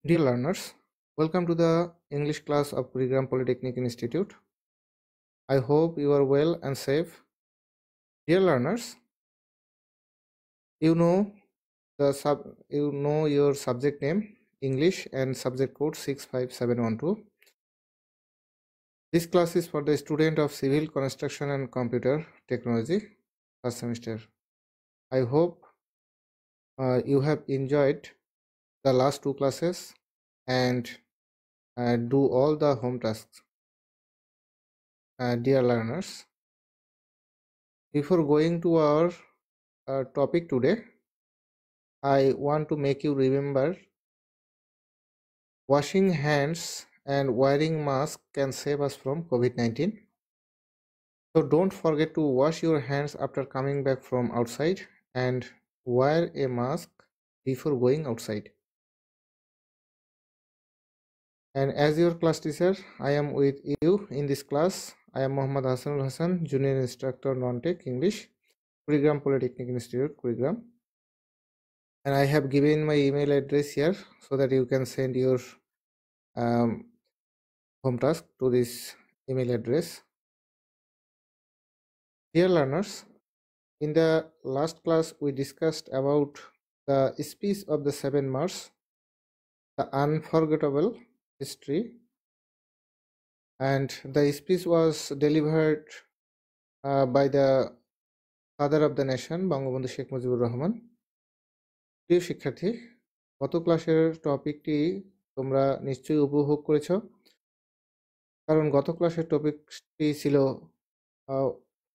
Dear learners, welcome to the English class of Kurigram Polytechnic Institute. I hope you are well and safe. Dear learners, you know your subject name English and subject code 65712. This class is for the student of Civil Construction and Computer Technology first semester. I hope you have enjoyed the last two classes and do all the home tasks. Dear learners, before going to our topic today, I want to make you remember washing hands and wearing mask can save us from COVID-19. So don't forget to wash your hands after coming back from outside and wear a mask before going outside. And as your class teacher, I am with you in this class. I am Muhammad Hasanul Hasan, Junior Instructor Non-Tech English, Kurigram Polytechnic Institute, Kurigram. And I have given my email address here so that you can send your home task to this email address. Dear learners, in the last class we discussed about the speech of the 7 Mars, the unforgettable history, and the speech was delivered by the father of the nation, Bangabandhu Sheikh Mujibur Rahman. প্রিয় শিক্ষার্থী, গত ক্লাসের টপিকটি তোমরা নিশ্চয়ই উপভোগ করেছ, কারণ গত ক্লাসের টপিকটি ছিল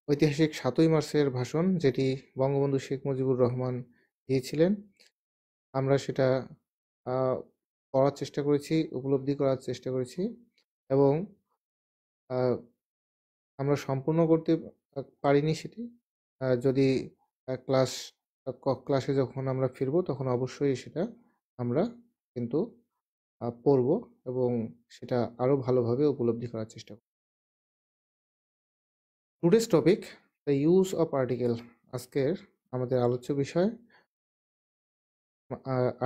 ঐতিহাসিক 7ই মার্চের ভাষণ, যেটি বঙ্গবন্ধু শেখ মুজিবুর রহমান দিয়েছিলেন। আমরা সেটা পড়ার চেষ্টা করেছি, উপলব্ধি করার চেষ্টা করেছি, এবং আমরা সম্পূর্ণ করতে পারিনি সেটি। যদি ক্লাসে যখন আমরা ফিরবো তখন অবশ্যই সেটা আমরা কিন্তু পড়ব এবং সেটা আরো ভালোভাবে উপলব্ধি করার চেষ্টা করব। Today's topic, the use of article. আজকের আমাদের আলোচ্য বিষয়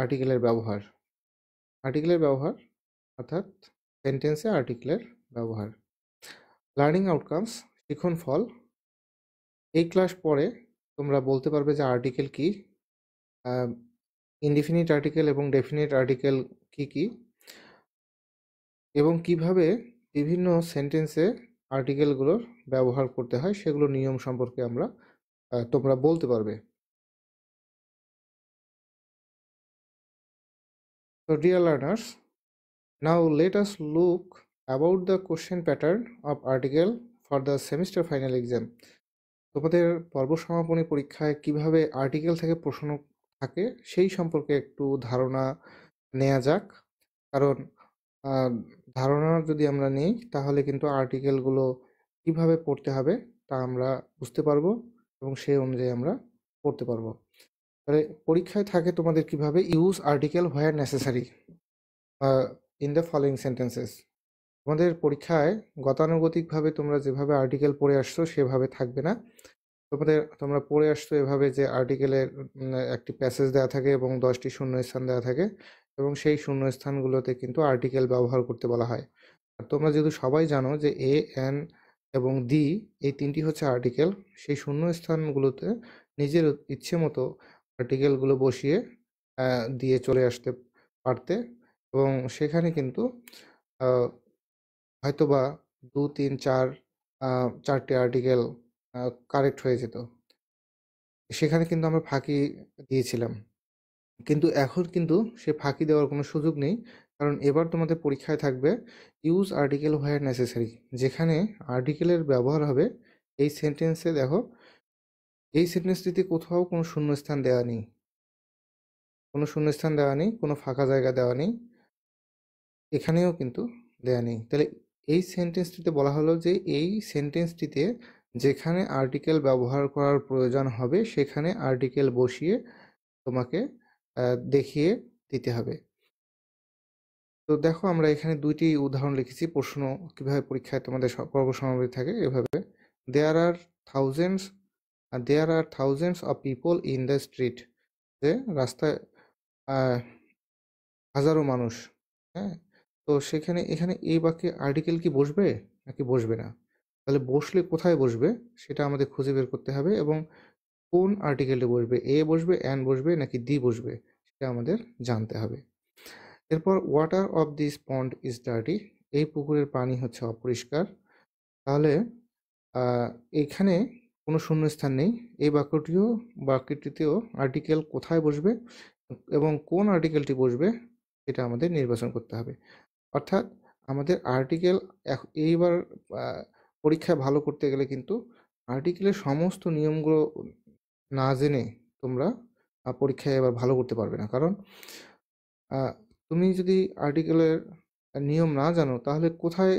আর্টিকেলের ব্যবহার। আর্টিকেলের ব্যবহার অর্থাৎ সেন্টেন্সে আর্টিকেলের ব্যবহার। লার্নিং আউটকামস, শিখন ফল। এই ক্লাস পরে তোমরা বলতে পারবে যে আর্টিকেল কি, ইনডিফিনিট আর্টিকেল এবং ডেফিনিট আর্টিকেল কি কি, এবং কিভাবে বিভিন্ন সেন্টেন্সে আর্টিকেলগুলোর ব্যবহার করতে হয় সেগুলো নিয়ম সম্পর্কে তোমরা বলতে পারবে। So dear learners, now let us look about the question pattern of article for the semester final exam. তোমাদের পর্ব সমাপনী পরীক্ষায় কিভাবে আর্টিকেল থেকে প্রশ্ন থাকে সেই সম্পর্কে একটু ধারণা নেওয়া যাক, কারণ ধারণা যদি আমরা নিই তাহলে কিন্তু আর্টিকেলগুলো কিভাবে পড়তে হবে তা আমরা বুঝতে পারবো এবং সেই অনুযায়ী আমরা পড়তে পারবো। তাহলে পরীক্ষায় থাকে তোমাদের কিভাবে use article where necessary in the following sentences. তোমাদের পরীক্ষায় গতানুগতিকভাবে তোমরা যেভাবে আর্টিকেল পড়ে আসছো সেভাবে থাকবে না। তোমরা পড়ে আসছো এভাবে যে আর্টিকেলের একটি প্যাসেজ দেওয়া থাকে এবং 10টি শূন্যস্থান দেওয়া থাকে এবং সেই শূন্যস্থানগুলোতে কিন্তু আর্টিকেল ব্যবহার করতে বলা হয়। আর তোমরা যেহেতু সবাই জানো যে এ, এন এবং দি এই তিনটি হচ্ছে আর্টিকেল, সেই শূন্যস্থানগুলোতে নিজের ইচ্ছে মতো আর্টিকেলগুলো বসিয়ে দিয়ে চলে আসতে পারতে, এবং সেখানে কিন্তু হয়তোবা 2, 3, 4টি আর্টিকেল কারেক্ট হয়ে যেত। সেখানে কিন্তু আমরা ফাঁকি দিয়েছিলাম, কিন্তু এখন কিন্তু সে ফাঁকি দেওয়ার কোনো সুযোগ নেই, কারণ এবার তোমাদের পরীক্ষায় থাকবে ইউজ আর্টিকেল হোয়ার নেসেসারি, যেখানে আর্টিকেলের ব্যবহার হবে এই সেন্টেন্সে। দেখো, এই সেন্টেন্সটিতে কোথাও কোনো শূন্যস্থান দেওয়া নেই, কোনো ফাঁকা জায়গা দেওয়া নেই, এখানেও কিন্তু দেওয়া নেই। তাহলে এই সেন্টেন্সটিতে বলা হলো যে এই সেন্টেন্সটিতে যেখানে আর্টিকেল ব্যবহার করার প্রয়োজন হবে সেখানে আর্টিকেল বসিয়ে তোমাকে দেখিয়ে দিতে হবে। তো দেখো, আমরা এখানে 2টি উদাহরণ লিখেছি প্রশ্ন কিভাবে পরীক্ষায় তোমাদের পর্ব সমাবেশ থাকে এভাবে। There are thousands of people in the street, যে রাস্তায় হাজারো মানুষ, হ্যাঁ? তো এখানে এই বাক্যে আর্টিকেল কি বসবে নাকি বসবে না? তাহলে বসলে কোথায় বসবে সেটা আমাদের খুঁজে বের করতে হবে এবং কোন আর্টিকেলটি বসবে, এ বসবে, অ্যান বসবে নাকি দি বসবে সেটা আমাদের জানতে হবে। এরপর water of this pond is dirty, এই পুকুরের পানি হচ্ছে অপরিষ্কার। তাহলে এখানে কোনো শূন্যস্থান নেই। এই বাক্যটিতেও আর্টিকেল কোথায় বসবে এবং কোন আর্টিকেলটি বসবে সেটা আমাদের নির্বাচন করতে হবে। অর্থাৎ আমাদের আর্টিকেল এইবার পরীক্ষায় ভালো করতে গেলে কিন্তু আর্টিকেলের সমস্ত নিয়মগুলো না জেনে তোমরা পরীক্ষায় এবার ভালো করতে পারবে না। কারণ তুমি যদি আর্টিকেলের নিয়ম না জানো তাহলে কোথায়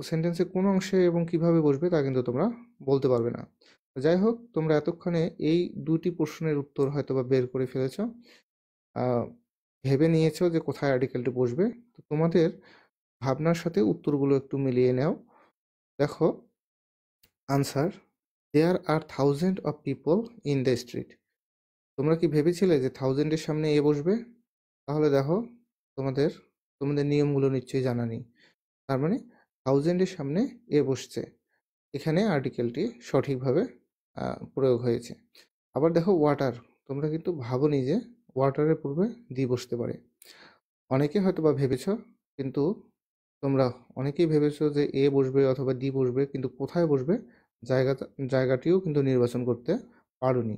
সেন্টেন্সে কোন অংশে এবং কিভাবে বসবে তা কিন্তু তোমরা বলতে পারবে না। যাই হোক, তোমরা এতক্ষণে এই দুটি প্রশ্নের উত্তর হয়তো বা বের করে ফেলেছ, ভেবে নিয়েছো যে কোথায় আর্টিকেলটি বসবে। তো তোমাদের ভাবনার সাথে উত্তরগুলো একটু মিলিয়ে নাও। দেখো, answer, there are thousand of people in the street. তোমরা কি ভেবেছিলে যে থাউজেন্ডের সামনে এ বসবে? তাহলে দেখো, তোমাদের তোমাদের নিয়মগুলো নিশ্চয়ই জানা নেই। তার মানে থাউজেন্ডের সামনে এ বসছে, এখানে আর্টিকেলটি সঠিকভাবে প্রয়োগ হয়েছে। আবার দেখো ওয়াটার, তোমরা কিন্তু ভাবোনি যে ওয়াটারের পূর্বে দি বসতে পারে। অনেকে হয়তো বা ভেবেছ, কিন্তু তোমরা অনেকেই ভেবেছো যে এ বসবে অথবা দি বসবে, কিন্তু কোথায় বসবে জায়গাটিও কিন্তু নির্বাচন করতে পারোনি।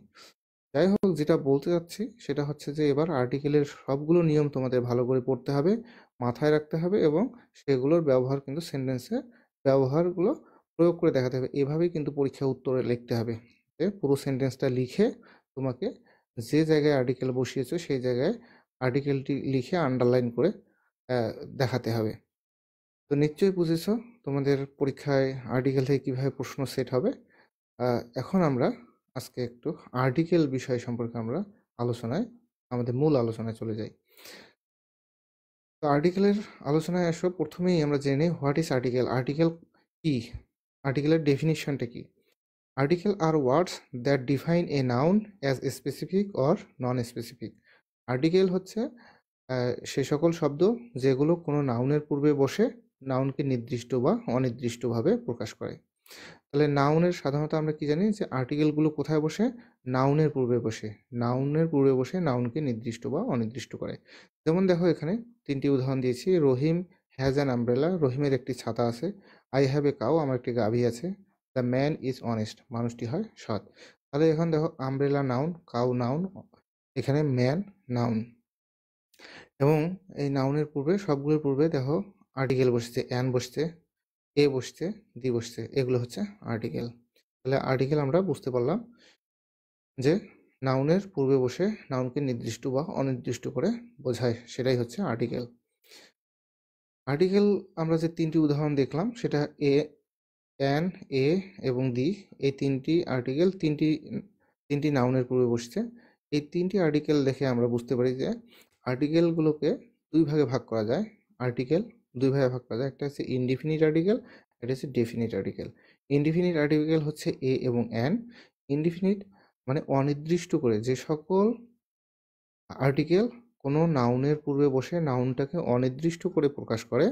যাই হোক, যেটা বলতে চাচ্ছি সেটা হচ্ছে যে এবার আর্টিকেলের সবগুলো নিয়ম তোমাদের ভালো করে পড়তে হবে, মাথায় রাখতে হবে এবং সেগুলোর ব্যবহার কিন্তু সেন্টেন্সে ব্যবহারগুলো প্রয়োগ করে দেখাতে হবে। এভাবেই কিন্তু পরীক্ষার উত্তরে লিখতে হবে। পুরো সেন্টেন্সটা লিখে তোমাকে যে জায়গায় আর্টিকেল বসিয়েছো সেই জায়গায় আর্টিকেলটি লিখে আন্ডারলাইন করে দেখাতে হবে। তো নিশ্চয়ই বুঝেছো তোমাদের পরীক্ষায় আর্টিকেল থেকে কীভাবে প্রশ্ন সেট হবে। এখন আমরা আজকে একটু আর্টিকেল বিষয় সম্পর্কে আমরা আমাদের মূল আলোচনায় চলে যাই। তো আর্টিকেলের আলোচনায় আসো, প্রথমেই আমরা জেনে নিই হোয়াট ইজ আর্টিকেল। আর্টিকেল কি? আর্টিকেলের ডেফিনিশনটা কি? Article are words that define a noun as specific or non specific. Article হচ্ছে সে সকল শব্দ যেগুলো কোনো নাউনের পূর্বে বসে নাউনকে নির্দিষ্ট বা অনির্দিষ্টভাবে প্রকাশ করে। তাহলে নাউনের সাধারণত আমরা কি জানি যে আর্টিকেলগুলো কোথায় বসে? নাউনের পূর্বে বসে। নাউনের পূর্বে বসে নাউনকে নির্দিষ্ট বা অনির্দিষ্ট করে। যেমন দেখো, এখানে 3টি উদাহরণ দিয়েছি। রহিম হ্যাজ অ্যান আমব্রেলা, রহিমের একটি ছাতা আছে। আই হ্যাভ এ কাউ, আমার একটি গাভী আছে। দ্য ম্যান ইজ অনেস্ট, মানুষটি হয় সৎ। তাহলে এখন দেখো, আমব্রেলা নাউন, কাউ নাউন, এখানে ম্যান নাউন, এবং এই নাউনের পূর্বে সবগুলোর পূর্বে দেখো আর্টিকেল বসছে, অ্যান বসছে, এ বসছে, দি বসছে, এগুলো হচ্ছে আর্টিকেল। তাহলে আর্টিকেল আমরা বুঝতে পারলাম যে নাউনের পূর্বে বসে নাউনকে নির্দিষ্ট বা অনির্দিষ্ট করে বোঝায়, সেটাই হচ্ছে আর্টিকেল। আর্টিকেল আমরা যে 3টি উদাহরণ দেখলাম সেটা এ, অ্যান, এ এবং দি, এই 3টি আর্টিকেল তিনটি নাউনের পূর্বে বসছে। এই 3টি আর্টিকেল দেখে আমরা বুঝতে পারি যে আর্টিকেলগুলোকে দুই ভাগে ভাগ করা যায়। আর্টিকেল দুই ভাগে ভাগ করা যায়, একটা হচ্ছে ইনডিফিনিট আর্টিকেল, একটা হচ্ছে ডেফিনিট আর্টিকেল। ইনডিফিনিট আর্টিকেল হচ্ছে এ এবং অ্যান। ইনডিফিনিট মানে অনির্দিষ্ট করে, যে সকল আর্টিকেল কোনো নাউনের পূর্বে বসে নাউনটাকে অনির্দিষ্ট করে প্রকাশ করে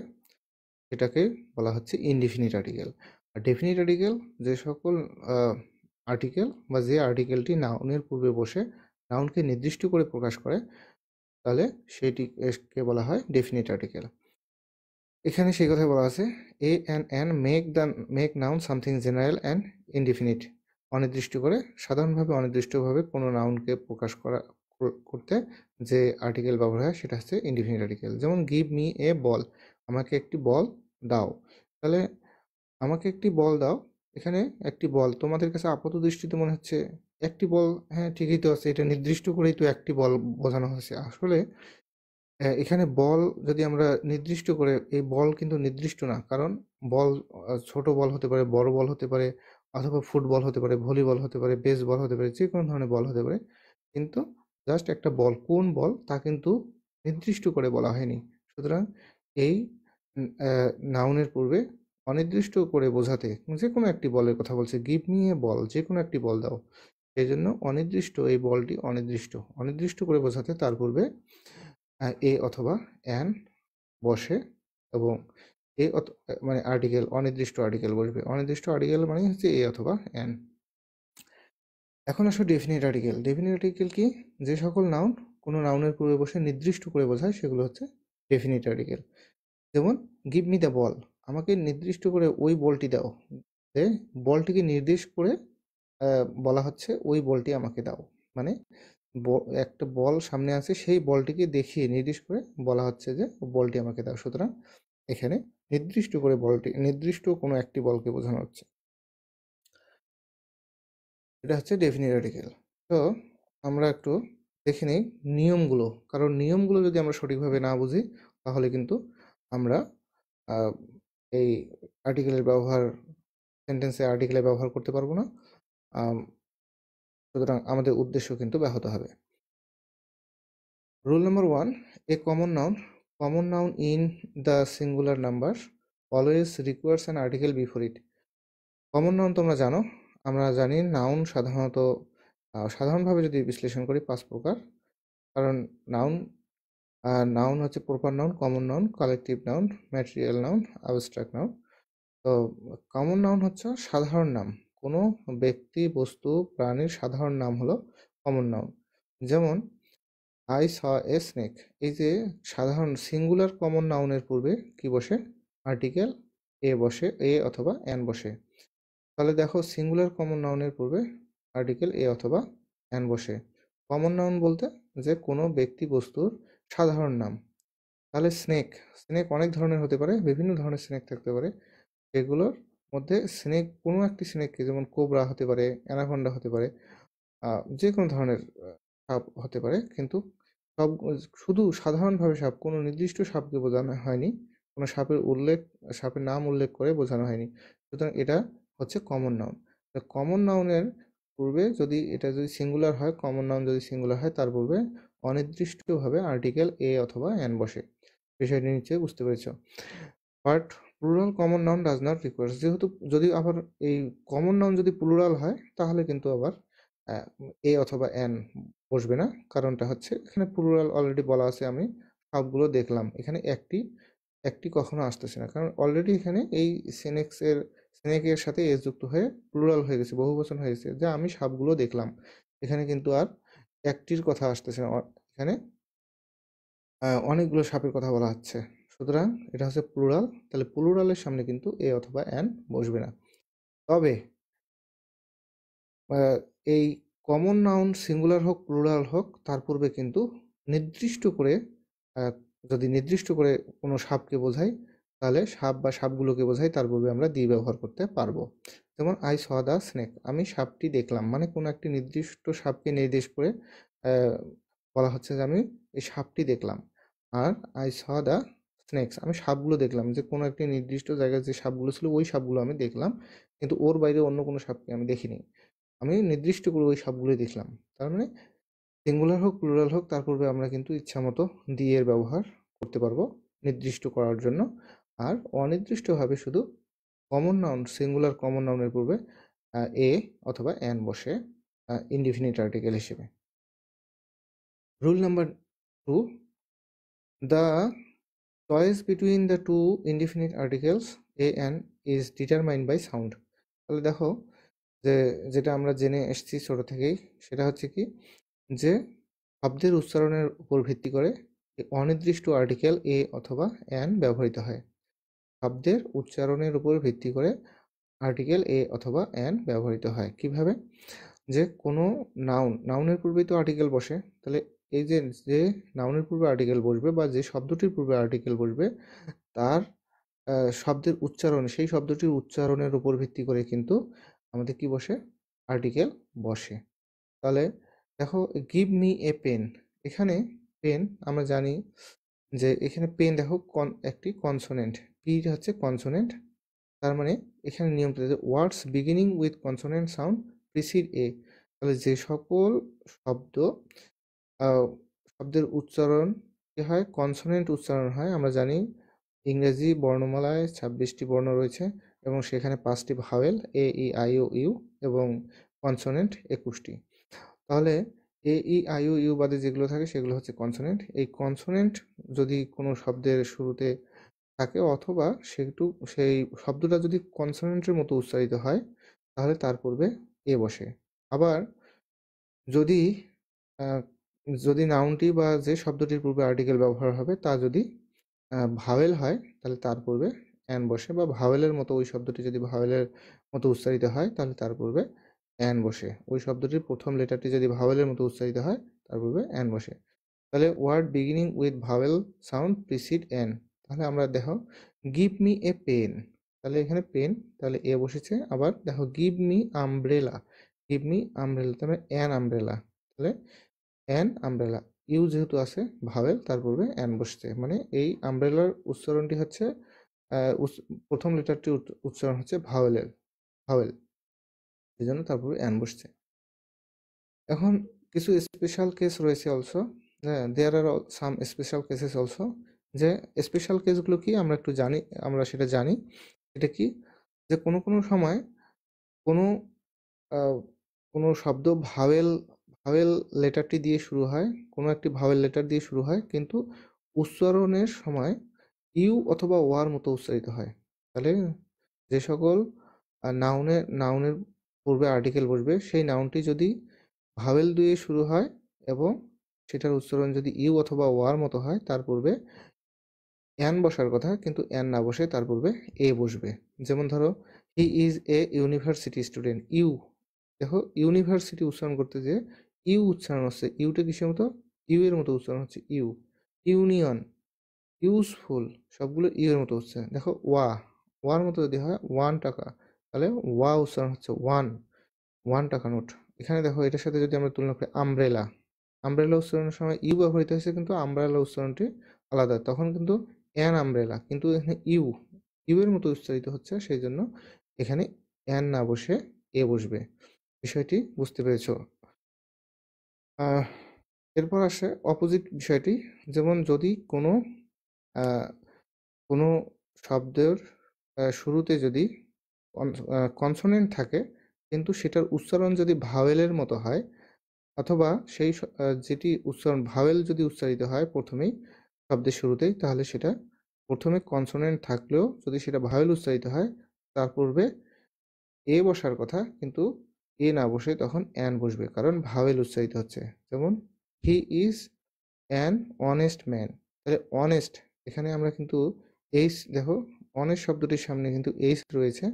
সেটাকে বলা হচ্ছে ইনডিফিনিট আর্টিকেল। আর ডেফিনিট আর্টিকেল যে সকল আর্টিকেল বা যে আর্টিকেলটি নাউনের পূর্বে বসে নাউনকে নির্দিষ্ট করে প্রকাশ করে, তাহলে সেটিকে বলা হয় ডেফিনিট আর্টিকেল। এখানে সেই কথাই বলা আছে, a and an make noun something general and indefinite. অনির্দিষ্ট করে, সাধারণভাবে অনির্দিষ্টভাবে কোনো নাউনকে প্রকাশ করতে যে আর্টিকেল ব্যবহার হয় সেটা হচ্ছে ইনডিফিনিট আর্টিকেল। যেমন গিভ মি এ বল, আমাকে একটি বল দাও। তাহলে আমাকে একটি বল দাও, এখানে একটি বল তোমাদের কাছে আপাত দৃষ্টিতে মনে হচ্ছে একটি বল, হ্যাঁ ঠিকই তো আছে, এটা নির্দিষ্ট করেই তো একটি বল বোঝানো হয়েছে। আসলে এখানে বল যদি আমরা নির্দিষ্ট করে, এই বল কিন্তু নির্দিষ্ট না, কারণ বল ছোট বল হতে পারে, বড় বল হতে পারে, অথবা ফুটবল হতে পারে, ভলিবল হতে পারে, বেসবল হতে পারে, যে কোনো ধরনের বল হতে পারে। কিন্তু জাস্ট একটা বল, কোন বল তা কিন্তু নির্দিষ্ট করে বলা হয়নি। সুতরাং এই নাউনের পূর্বে অনির্দিষ্ট করে বোঝাতে যে কোনো একটি বলের কথা বলছে, গিভ মি এ বল, যে কোনো একটি বল দাও, সেই জন্য অনির্দিষ্ট, এই বলটি অনির্দিষ্ট করে বোঝাতে তার পূর্বে এ অথবা অ্যান বসে এবং এ মানে আর্টিকেল, অনির্দিষ্ট আর্টিকেল বসবে। অনির্দিষ্ট আর্টিকেল মানে হচ্ছে এ অথবা এন। এখন আসো ডেফিনিট আর্টিকেল। ডেফিনিট আর্টিকেল কি? যে সকল নাউন কোনো নাউনের পূর্বে বসে নির্দিষ্ট করে বোঝায় সেগুলো হচ্ছে ডেফিনিট আর্টিকেল। যেমন গিভ মি দ্য বল, আমাকে নির্দিষ্ট করে ওই বলটি দাও। বলটিকে নির্দেশ করে বলা হচ্ছে ওই বলটি আমাকে দাও, মানে একটা বল সামনে আছে, সেই বলটিকে দেখিয়ে নির্দেশ করে বলা হচ্ছে যে বলটি আমাকে দাও। সুতরাং এখানে নির্দিষ্ট করে বলটি, নির্দিষ্ট কোনো একটি বলকে বোঝানো হচ্ছে। এটা হচ্ছে ডেফিনিট আর্টিকেল। তো আমরা একটু দেখে নিই নিয়মগুলো, কারণ নিয়মগুলো যদি আমরা সঠিকভাবে না বুঝি তাহলে কিন্তু আমরা এই আর্টিকেলের ব্যবহার, সেন্টেন্সে আর্টিকেলের ব্যবহার করতে পারবো না। সুতরাং আমাদের উদ্দেশ্য কিন্তু ব্যাহত হবে। Rule number 1, A common noun in the singular number always requires an article before it. Common noun তোমরা জানো, আমরা জানি নাউন সাধারণত সাধারণভাবে যদি বিশ্লেষণ করি 5 প্রকার। কারণ নাউন হচ্ছে proper noun, common noun, collective noun, material noun, abstract noun. তো কমন নাউন হচ্ছে সাধারণ নাম, কোনো ব্যক্তি, বস্তু, প্রাণীর সাধারণ নাম হলো কমন নাউন। যেমন আই স এ স্নেক, এই যে সাধারণ সিঙ্গুলার কমন নাউনের পূর্বে কি বসে? আর্টিকেল এ বসে, এ অথবা এন বসে। তাহলে দেখো সিঙ্গুলার কমন নাউনের পূর্বে আর্টিকেল এ অথবা এন বসে। কমন নাউন বলতে যে কোনো ব্যক্তি বস্তুর সাধারণ নাম। তাহলে স্নেক অনেক ধরনের হতে পারে, বিভিন্ন ধরনের স্নেক থাকতে পারে। এগুলোর মধ্যে স্নেক, কোনো একটি স্নেককে, যেমন কোবরা হতে পারে, অ্যানাকন্ডা হতে পারে, যে কোনো ধরনের সাপ হতে পারে, কিন্তু সব শুধু সাধারণভাবে সাপ, কোনো নির্দিষ্ট সাপকে বোঝানো হয়নি, কোনো সাপের নাম উল্লেখ করে বোঝানো হয়নি। সুতরাং এটা হচ্ছে কমন নাউন। কমন নাউনের পূর্বে যদি সিঙ্গুলার হয়, কমন নাউন যদি সিঙ্গুলার হয়, তার পূর্বে অনির্দিষ্টভাবে আর্টিকেল এ অথবা এন বসে। বিষয়টি নিশ্চয়ই বুঝতে পেরেছ। But plural common noun does not requires, যেহেতু যদি আবার এই কমন নাউন যদি প্লুরাল হয় তাহলে কিন্তু আবার এ অথবা এন বসবে না। কারণটা হচ্ছে এখানে প্লুরাল অলরেডি বলা আছে, আমি সবগুলো দেখলাম, এখানে একটি কখনো আসতেছে না, কারণ অলরেডি এখানে এই স্নেকের সাথে এস যুক্ত হয়ে প্লুরাল হয়ে গেছে, বহুবচন হয়ে গেছে, যে আমি সবগুলো দেখলাম। এখানে কিন্তু আর একটির কথা আসতেছে না, এখানে অনেকগুলো সাপের কথা বলা হচ্ছে। সুতরাং এটা হচ্ছে প্লুরাল, তাহলে প্লুরালের সামনে কিন্তু এ অথবা এন বসবে না। তবে এই কমন নাউন সিঙ্গুলার হোক প্লুরাল হোক, তার পূর্বে কিন্তু নির্দিষ্ট করে যদি নির্দিষ্ট করে কোনো সাপকে বোঝাই, তাহলে সাপ বা সাপগুলোকে বোঝাই, তার পূর্বে আমরা দি ব্যবহার করতে পারবো। যেমন আই স দ্য স্নেক, আমি সাপটি দেখলাম, মানে কোনো একটি নির্দিষ্ট সাপকে নির্দেশ করে বলা হচ্ছে যে আমি এই সাপটি দেখলাম। আর আই স দ্য স্নেকস, আমি সাপগুলো দেখলাম, যে কোনো একটি নির্দিষ্ট জায়গায় যে সাপগুলো ছিল ওই সাপগুলো আমি দেখলাম, কিন্তু ওর বাইরে অন্য কোনো সাপকে আমি দেখিনি, আমি নির্দিষ্ট করে ওই সবগুলোই দেখলাম। তার মানে সিঙ্গুলার হোক প্লুরাল হোক, তার পূর্বে আমরা কিন্তু ইচ্ছা মতো দি এর ব্যবহার করতে পারবো নির্দিষ্ট করার জন্য। আর অনির্দিষ্টভাবে শুধু কমন নাউন, সিঙ্গুলার কমন নাউনের পূর্বে এ অথবা এন বসে ইনডিফিনিট আর্টিকেল হিসেবে। Rule number 2, the choice between the two indefinite articles a an is determined by sound. তাহলে দেখো যে যেটা আমরা জেনে এসেছি ছোট থেকেই, সেটা হচ্ছে কি, যে শব্দের উচ্চারণের উপর ভিত্তি করে অনির্দিষ্ট আর্টিকেল এ অথবা এন ব্যবহৃত হয়। শব্দের উচ্চারণের উপর ভিত্তি করে আর্টিকেল এ অথবা এন ব্যবহৃত হয়। কিভাবে? যে কোনো নাউনের পূর্বেই তো আর্টিকেল বসে, তাহলে এই যে যে নাউনের পূর্বে আর্টিকেল বসবে বা যে শব্দটির পূর্বে আর্টিকেল বসবে, তার শব্দের উচ্চারণ, সেই শব্দটির উচ্চারণের উপর ভিত্তি করে কিন্তু আমাদের কি বসে? আর্টিকেল বসে। তাহলে দেখো গিভ মি এ পেন, এখানে পেন আমরা জানি যে এখানে পেন, দেখো একটি কনসোনেন্ট, পি হচ্ছে কনসোনেন্ট, তার মানে এখানে নিয়মটা যে words beginning with consonant sound precede a. তাহলে যে সকল শব্দ শব্দের উচ্চারণ কি হয়? কনসোনেন্ট উচ্চারণ হয়। আমরা জানি ইংরেজি বর্ণমালায় 26টি বর্ণ রয়েছে এবং সেখানে 5টি vowel, A E I O U, এবং কনসোনেন্ট 21টি। তাহলে A E I O you বাদে যেগুলো থাকে সেগুলো হচ্ছে কনসোনেন্ট। এই কনসোনেন্ট যদি কোনো শব্দের শুরুতে থাকে অথবা সেই শব্দটা যদি কনসোনেন্টের মতো উচ্চারিত হয় তাহলে তার পূর্বে এ বসে। আবার যদি আহ, যদি নাউনটি বা যে শব্দটির পূর্বে আর্টিকেল ব্যবহার হবে তা যদি ভাওয়েল হয় তাহলে তার পূর্বে অ্যান বসে, বা ভাওয়েলের মতো ওই শব্দটি যদি ভাওয়েলের মতো উচ্চারিত হয় তাহলে তার পূর্বে অ্যান বসে। ওই শব্দটির প্রথম লেটারটি যদি ভাওয়েলের মতো উচ্চারিত হয় তার পূর্বে অ্যান বসে। তাহলে word beginning with vowel sound precede an. তাহলে আমরা দেখো গিভ মি এ পেন, তাহলে এখানে পেন, তাহলে এ বসেছে। আবার দেখো give me umbrella, give me umbrella, তাহলে অ্যান আমব্রেলা, তাহলে অ্যান আমব্রেলা। ইউ যেহেতু আছে ভাওয়েল তার পূর্বে অ্যান বসছে, মানে এই আমব্রেলার উচ্চারণটি হচ্ছে প্রথম লেটারটি উচ্চারণ হচ্ছে ভাওয়েল, এই জন্য তার পূর্বে অ্যান বসছে। এখন কিছু স্পেশাল কেস রয়েছে অলসো, দেয়ার আর সাম স্পেশাল কেসেস অলসো। যে স্পেশাল কেসগুলো কি আমরা একটু জানি, আমরা সেটা জানি। এটা কি, যে কোনো কোনো সময় কোনো আহ, কোনো শব্দ ভাওয়েল ভাওয়েল লেটারটি দিয়ে শুরু হয়, কোনো একটি ভাওয়েল লেটার দিয়ে শুরু হয়, কিন্তু উচ্চারণের সময় ইউ অথবা ওয়ার মতো উচ্চারিত হয়। তাহলে যে সকল নাউনের পূর্বে আর্টিকেল বসবে সেই নাউনটি যদি ভাওয়েল দিয়ে শুরু হয় এবং সেটার উচ্চারণ যদি ইউ অথবা ওয়ার মতো হয় তার পূর্বে অ্যান বসার কথা, কিন্তু অ্যান না বসে তার পূর্বে এ বসবে। যেমন ধরো he is a university student, U, দেখো ইউনিভার্সিটি উচ্চারণ করতে যে ইউ উচ্চারণ হচ্ছে, ইউটা কিসের মতো, ইউ এর মতো উচ্চারণ হচ্ছে ইউ। ইউনিয়ন, ইউজফুল, সবগুলো ইউ এর মতো হচ্ছে। দেখো ওয়ার মতো যদি হয় 1 টাকা, তাহলে ওয়া উচ্চারণ হচ্ছে 1 টাকা নোট। এখানে দেখো এটার সাথে যদি আমরা তুলনা করি আমব্রেলা, আমব্রেলা উচ্চারণের সময় ইউ ব্যবহৃত হয়েছে কিন্তু আমব্রেলা উচ্চারণটি আলাদা, তখন কিন্তু অ্যান আমব্রেলা, কিন্তু এখানে ইউ এর মতো উচ্চারিত হচ্ছে, সেই জন্য এখানে অ্যান না বসে এ বসবে। বিষয়টি বুঝতে পেরেছো? আহ, এরপর আসে অপোজিট বিষয়টি। যেমন যদি কোনো আহ, কোনো শব্দের শুরুতে যদি কনসোনেন্ট থাকে কিন্তু সেটার উচ্চারণ যদি ভাওয়েলের মতো হয়, অথবা যেটি উচ্চারণ ভাওয়েল যদি উচ্চারিত হয় প্রথমেই শব্দের শুরুতেই, তাহলে সেটা প্রথমে কনসোনেন্ট থাকলেও যদি সেটা ভাওয়েল উচ্চারিত হয় তার পূর্বে এ বসার কথা, কিন্তু এ না বসে তখন অ্যান বসবে, কারণ ভাওয়েল উচ্চারিত হচ্ছে। যেমন he is an honest man, তাহলে অনেস্ট, এখানে আমরা কিন্তু এইচ, দেখো অনেস্ট শব্দটির সামনে কিন্তু এইচ রয়েছে,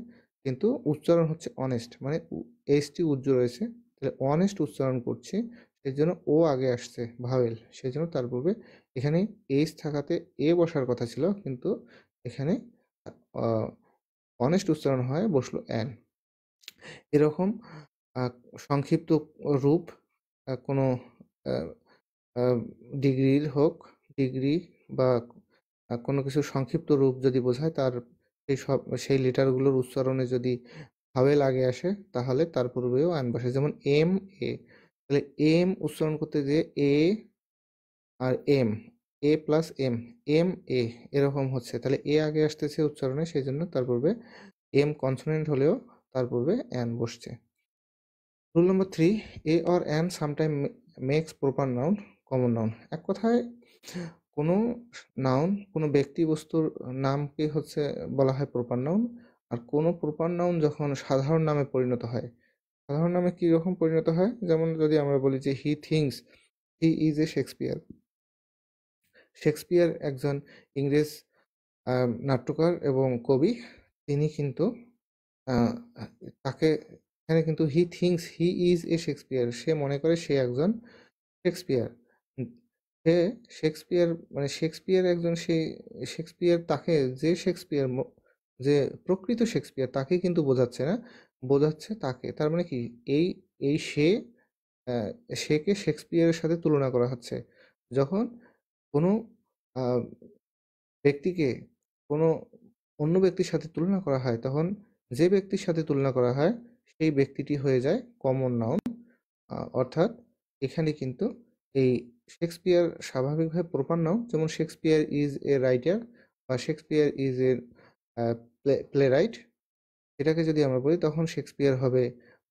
কিন্তু উচ্চারণ হচ্ছে অনেস্ট, মানে এইচটি উজ্জ্ব রয়েছে, তাহলে অনেস্ট উচ্চারণ করছি, সেই জন্য ও আগে আসছে ভাওয়েল, সেই জন্য তার পূর্বে এখানে এইচ থাকাতে এ বসার কথা ছিল, কিন্তু এখানে অনেস্ট উচ্চারণ হয় বসলো অ্যান। এরকম আহ, সংক্ষিপ্ত রূপ কোনো ডিগ্রির হোক, ডিগ্রি বা কোনো কিছু সংক্ষিপ্ত রূপ যদি বোঝায়, তার সেই লেটারগুলোর উচ্চারণে যদি ভাওয়েল আগে আসে তাহলে তার পূর্বেও আন বসে। যেমন এম এ, তাহলে এম উচ্চারণ করতে যে এ আর M, A plus M, M A এরকম হচ্ছে, তাহলে এ আগে আসতেছে উচ্চারণে, সেই জন্য তার পূর্বে এম কনসোনেন্ট হলেও তার পূর্বে অ্যান বসছে। Rule number 3, a or an sometime makes proper noun common noun. এক কথায় কোনো নাউন, কোনো ব্যক্তি বস্তুর নামকে হচ্ছে বলা হয় প্রপার নাউন, আর কোনো প্রপার নাউন যখন সাধারণ নামে পরিণত হয়, সাধারণ নামে কি রকম পরিণত হয়, যেমন যদি আমরা বলি যে হি thinks he is a Shakespeare, Shakespeare একজন ইংরেজ নাট্যকার এবং কবি, তিনি কিন্তু আহ, তাকে এখানে কিন্তু he thinks he is a Shakespeare, সে মনে করে সে একজন শেক্সপিয়ার। উম, সে শেক্সপিয়ার, মানে শেক্সপিয়ার একজন, সে শেক্সপিয়ার তাকে, যে শেক্সপিয়ার যে প্রকৃত শেক্সপিয়ার তাকে কিন্তু বোঝাচ্ছে না, বোঝাচ্ছে তাকে। তার মানে কি, এই এই সে আহ, সেকে শেক্সপিয়ারের সাথে তুলনা করা হচ্ছে। যখন কোনো আহ, ব্যক্তিকে কোনো অন্য ব্যক্তির সাথে তুলনা করা হয়, তখন যে ব্যক্তির সাথে তুলনা করা হয় সেই ব্যক্তিটি হয়ে যায় কমন নাউন। অর্থাৎ এখানে কিন্তু এই শেক্সপিয়ার স্বাভাবিকভাবে প্রপার নাউন, যেমন শেক্সপিয়ার ইজ এ রাইটার বা Shakespeare is a play right, এটাকে যদি আমরা বলি তখন শেক্সপিয়ার হবে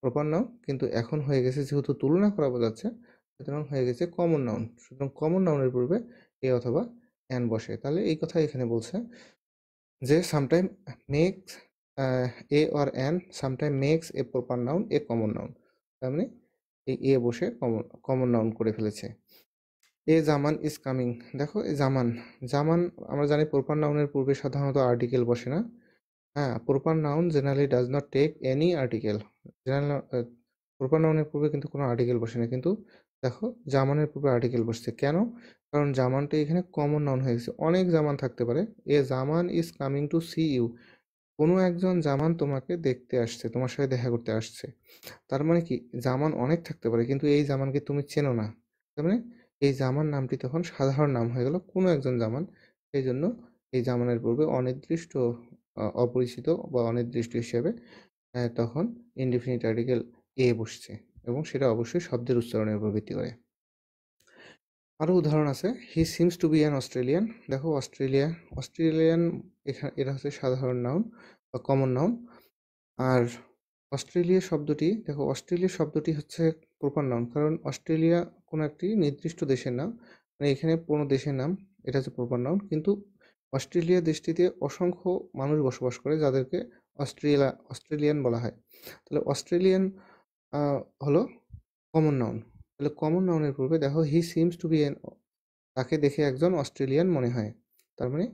প্রপার নাউন, কিন্তু এখন হয়ে গেছে যেহেতু তুলনা করা বোঝাচ্ছে সুতরাং হয়ে গেছে কমন নাউন। সুতরাং কমন নাউনের পূর্বে এ অথবা অ্যান বসে। তাহলে এই কথা এখানে বলছে যে sometime makes a or an sometime makes a proper noun a common noun. তার মানে এই এ বসে কমন নাউন করে ফেলেছে। এ জামান ইজ কামিং, দেখো এই জামান, জামান আমরা জানি প্রপার নাউনের পূর্বে সাধারণত আর্টিকেল বসে না। হ্যাঁ, proper noun generally does not take any article. General proper নাউনের পূর্বে কিন্তু কোনো আর্টিকেল বসে না, কিন্তু দেখো জামানের পূর্বে আর্টিকেল বসছে কেন? কারণ জামানটা এখানে কমন নাউন হয়ে গেছে। অনেক জামান থাকতে পারে। A German is coming to see you, কোনো একজন জামান তোমাকে দেখতে আসছে, তোমার সাথে দেখা করতে আসছে। তার মানে কি জামান অনেক থাকতে পারে, কিন্তু এই জামানকে তুমি চেনো না। তার মানে এই জামান নামটি তখন সাধারণ নাম হয়ে গেল, কোনো একজন জামান। সেই জন্য এই জামানের পূর্বে অনির্দিষ্ট অপরিচিত বা অনির্দিষ্ট হিসেবে তখন ইনডিফিনিট আর্টিকেল এ বসছে, এবং সেটা অবশ্যই শব্দের উচ্চারণের উপর ভিত্তি করে। আরও উদাহরণ আছে, হি seems to be an Australian. দেখো অস্ট্রেলিয়ান এখানে এটা হচ্ছে সাধারণ নাউন বা কমন নাউন। আর অস্ট্রেলিয়া শব্দটি, দেখো অস্ট্রেলিয়া শব্দটি হচ্ছে প্রপার নাউন, কারণ অস্ট্রেলিয়া কোনো একটি নির্দিষ্ট দেশের নাম, মানে এখানে কোনো দেশের নাম, এটা হচ্ছে প্রপার নাউন। কিন্তু অস্ট্রেলিয়া দেশটিতে অসংখ্য মানুষ বসবাস করে, যাদেরকে অস্ট্রেলিয়ান বলা হয়। তাহলে অস্ট্রেলিয়ান হলো কমন নাউন। তাহলে কমন নাউনের পূর্বে দেখো he seems to be an, তাকে দেখে একজন অস্ট্রেলিয়ান মনে হয়। তার মানে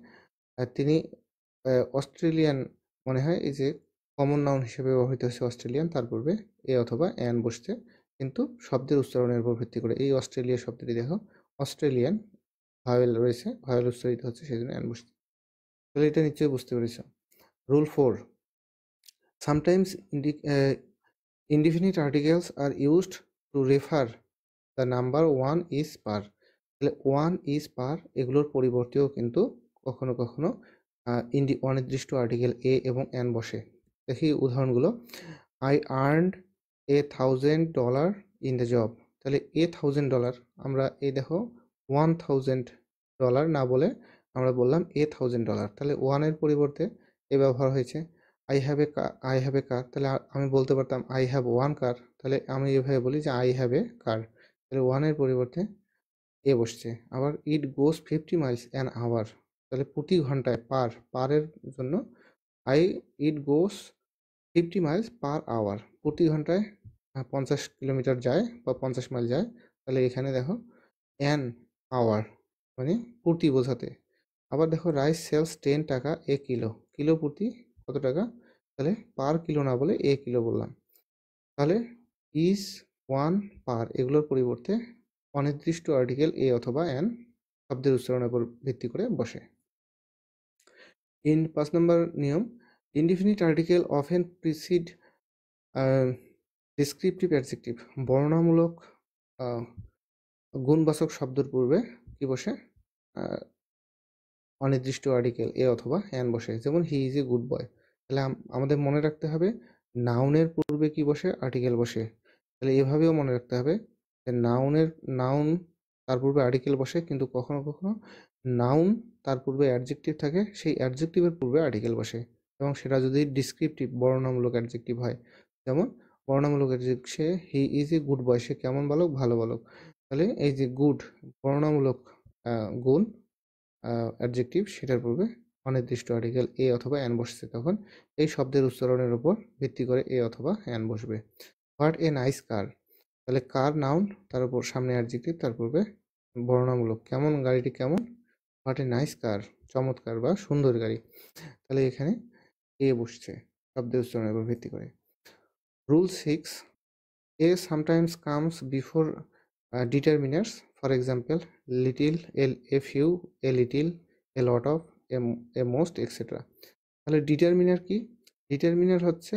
তিনি অস্ট্রেলিয়ান মনে হয়, এই যে কমন নাউন হিসেবে ব্যবহৃত হচ্ছে অস্ট্রেলিয়ান, তার পূর্বে এ অথবা অ্যান বসছে, কিন্তু শব্দের উচ্চারণের উপর ভিত্তি করে। এই অস্ট্রেলিয়া শব্দটি দেখো অস্ট্রেলিয়ান ভাওয়েল রয়েছে, ভাওয়েল উচ্চারিত হচ্ছে, সেই জন্য অ্যান বসছে। তাহলে এটা নিশ্চয়ই বুঝতে পেরেছ। Rule 4, sometimes indefinite articles are used to refer the number 1 is per। তাহলে 1 is per এগুলোর পরিবর্তেও কিন্তু কখনো কখনো অনির্দিষ্ট আর্টিকেল এ এবং অ্যান বসে। দেখি উদাহরণগুলো। I earned $1,000 in the job. তাহলে $1,000, আমরা এই দেখো $1,000 না বলে আমরা বললাম $1,000। তাহলে ওয়ানের পরিবর্তে এ ব্যবহার হয়েছে। আই হ্যাভ এ কার, তাহলে আমি বলতে পারতাম আই হ্যাভ ওয়ান কার। তাহলে আমি এভাবে বলি যে আই হ্যাভ এ কার। তাহলে ওয়ানের পরিবর্তে এ বসছে। আবার ইট গোস 50 মাইলস অ্যান আওয়ার, তাহলে প্রতি ঘন্টায়, পারের জন্য ইট গোস 50 মাইলস পার আওয়ার, প্রতি ঘন্টায় 50 কিলোমিটার যায় বা 50 মাইল যায়। তাহলে এখানে দেখো অ্যান আওয়ার মানে প্রতি বোঝাতে। আবার দেখো রাইস সেলস 10 টাকা এ কিলো, কিলো প্রতি কত টাকা, তাহলে পার কিলো না বলে এ কিলো বললাম। তাহলে ইজ ওয়ান পার এগুলোর পরিবর্তে অনির্দিষ্ট আর্টিকেল এ অথবা অ্যান শব্দের উচ্চারণের উপর ভিত্তি করে বসে। 5 নম্বর নিয়ম, indefinite article often precede descriptive adjective. বর্ণনামূলক গুণবাচক শব্দের পূর্বে কি বসে? অনির্দিষ্ট আর্টিকেল এ অথবা অ্যান বসে। যেমন হি ইজ এ গুড বয়। তাহলে আমাদের মনে রাখতে হবে নাউনের পূর্বে কি বসে? আর্টিকেল বসে। তাহলে এভাবেও মনে রাখতে হবে যে নাউন তার পূর্বে আর্টিকেল বসে, কিন্তু কখনো কখনো নাউন তার পূর্বে অ্যাডজেক্টিভ থাকে, সেই অ্যাডজেক্টিভের পূর্বে আর্টিকেল বসে, এবং সেটা যদি ডিসক্রিপটিভ বর্ণনামূলক অ্যাডজেক্টিভ হয়। যেমন বর্ণনামূলক অ্যাডজেক্টিভ, সে he is a good boy, সে কেমন বালক? ভালো বালক। তাহলে এই যে গুড বর্ণনামূলক গুণ অ্যাডজেক্টিভ, সেটার পূর্বে অনির্দিষ্ট আর্টিকেল এ অথবা অ্যান বসছে, তখন এই শব্দের উচ্চারণের উপর ভিত্তি করে এ অথবা অ্যান বসবে। হোয়াট এ নাইস কার, তাহলে কার নাউন, তার উপর সামনে অ্যাডজেক্টিভ, তার পূর্বে বর্ণনামূলক, কেমন গাড়িটি কেমন? হোয়াট এ নাইস কার, চমৎকার বা সুন্দর গাড়ি। তাহলে এখানে এ বসছে শব্দের উচ্চারণের উপর ভিত্তি করে। Rule 6, A sometimes comes before determiners, for example little, a few, a little, A lot of, A most, etcetera. তাহলে ডিটারমিনার কি? ডিটারমিনার হচ্ছে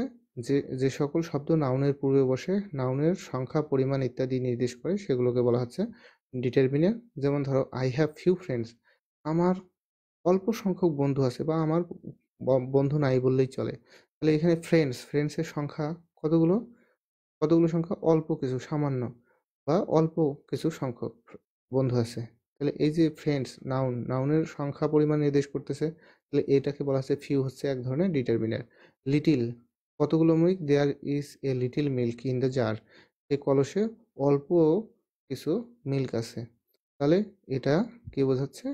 যে সকল শব্দ নাউনের পূর্বে বসে নাউনের সংখ্যা, পরিমাণ ইত্যাদি নির্দেশ করে, সেগুলোকে বলা হচ্ছে ডিটারমিনার। যেমন ধরো আই হ্যাভ ফিউ ফ্রেন্ডস, আমার অল্প সংখ্যক বন্ধু আছে, বা আমার বন্ধু নাই বললেই চলে। তাহলে এখানে ফ্রেন্ডসের সংখ্যা কতগুলো? সংখ্যা? অল্প কিছু, সামান্য, বা অল্প কিছু সংখ্যক বন্ধু আছে। তাহলে এই যে ফ্রেন্ডস, নাউনের সংখ্যা, পরিমাণ নির্দেশ করতেছে। তাহলে এটাকে বলা হচ্ছে ফিউ, হচ্ছে এক ধরনের ডিটারমিনার। লিটিল, কতগুলো milk? There is a little milk in the jar, এই কলসে অল্প কিছু মিল্ক আছে। তাহলে এটা কি বোঝাচ্ছে?